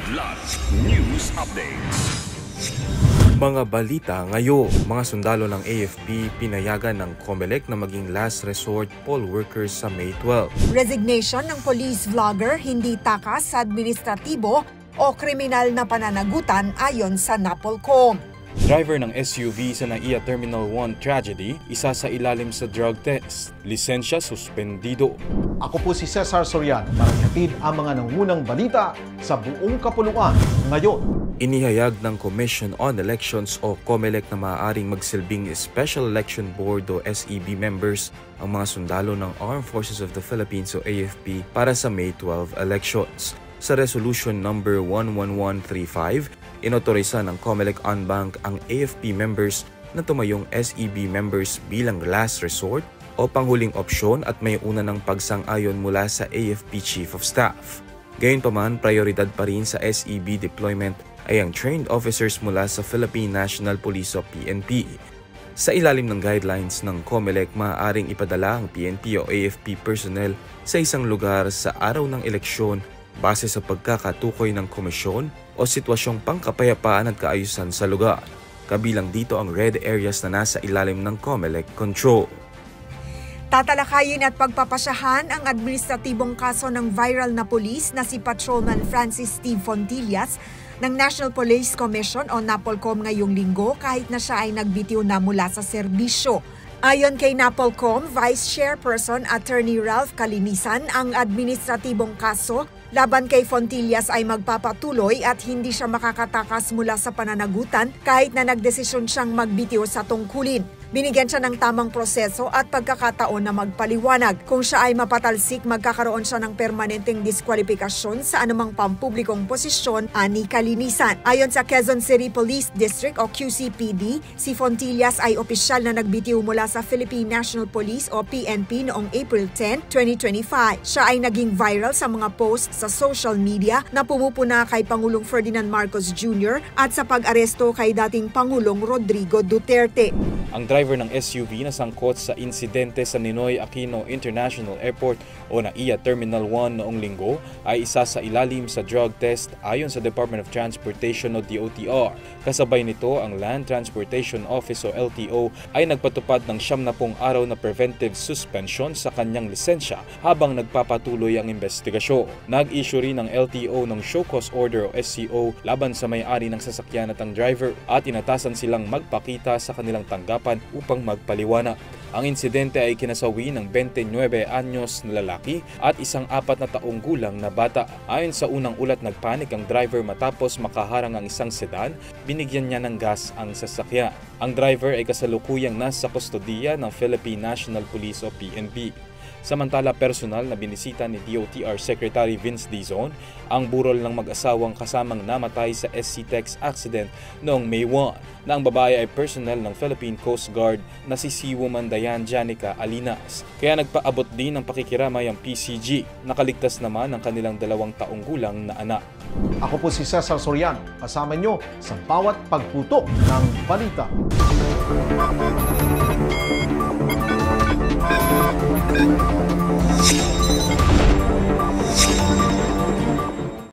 Live News Updates. Mga balita ngayon, mga sundalo ng AFP pinayagan ng COMELEC na maging last resort poll workers sa May 12. Resignation ng police vlogger hindi takas sa administratibo o kriminal na pananagutan ayon sa NAPOLCOM. Driver ng SUV sa NAIA Terminal 1 tragedy, isa sa ilalim sa drug test. Lisensya suspendido. Ako po si Cesar Soriano para ihatid ang mga nangunang balita sa buong kapuluan ngayon. Inihayag ng Commission on Elections o COMELEC na maaaring magsilbing Special Election Board o SEB members ang mga sundalo ng Armed Forces of the Philippines o AFP para sa May 12 elections. Sa Resolution number 11135, inotorisa ng COMELEC en banc ang AFP members na tumayong SEB members bilang last resort o panghuling opsyon at may una ng pagsang-ayon mula sa AFP Chief of Staff. Gayunpaman, prioridad pa rin sa SEB deployment ay ang trained officers mula sa Philippine National Police o PNP. Sa ilalim ng guidelines ng COMELEC, maaaring ipadala ang PNP o AFP personnel sa isang lugar sa araw ng eleksyon base sa pagkakatukoy ng komisyon o sitwasyong pangkapayapaan at kaayusan sa lugar. Kabilang dito ang red areas na nasa ilalim ng COMELEC control. Tatalakayin at pagpapasyahan ang administratibong kaso ng viral na pulis na si Patrolman Francis Steve Fontillas ng National Police Commission o NAPOLCOM ngayong linggo kahit na siya ay nagbitiw na mula sa serbisyo. Ayon kay NAPOLCOM Vice Chairperson Attorney Ralph Calinisan, ang administratibong kaso laban kay Fontillas ay magpapatuloy at hindi siya makakatakas mula sa pananagutan kahit na nagdesisyon siyang magbitiw sa tungkulin. Binigyan siya ng tamang proseso at pagkakataon na magpaliwanag. Kung siya ay mapatalsik, magkakaroon siya ng permanenteng diskwalifikasyon sa anumang pampublikong posisyon, ani Calinisan. Ayon sa Quezon City Police District o QCPD, si Fontillas ay opisyal na nagbitiw mula sa Philippine National Police o PNP noong April 10, 2025. Siya ay naging viral sa mga posts sa social media na pumupuna kay Pangulong Ferdinand Marcos Jr. at sa pag-aresto kay dating Pangulong Rodrigo Duterte. Ang driver ng SUV na sangkot sa insidente sa Ninoy Aquino International Airport o NAIA Terminal 1 noong linggo ay isa sa ilalim sa drug test ayon sa Department of Transportation o DOTR. Kasabay nito, ang Land Transportation Office o LTO ay nagpatupad ng 70 araw na preventive suspension sa kanyang lisensya habang nagpapatuloy ang investigasyon. Nag-issue rin ng LTO ng show cause order o SCO laban sa may-ari ng sasakyan at ang driver at inatasan silang magpakita sa kanilang tanggapan upang magpaliwanag. Ang insidente ay kinasawi ng 29 anyos na lalaki at isang 4 na taong gulang na bata. Ayon sa unang ulat, nagpanik ang driver matapos makaharang ang isang sedan, binigyan niya ng gas ang sasakyan. Ang driver ay kasalukuyang nasa kustodiya ng Philippine National Police o PNP. Samantala, personal na binisita ni DOTR Secretary Vince Dizon ang burol ng mag-asawang kasamang namatay sa SC-TEX accident noong May 1 na ang babae ay personnel ng Philippine Coast Guard na si Seawoman Diane Janica Alinas. Kaya nagpaabot din ng pakikiramay ang PCG. Nakaligtas naman ang kanilang 2 taong gulang na anak. Ako po si Cesar Soriano, kasama nyo sa bawat pagputok ng balita.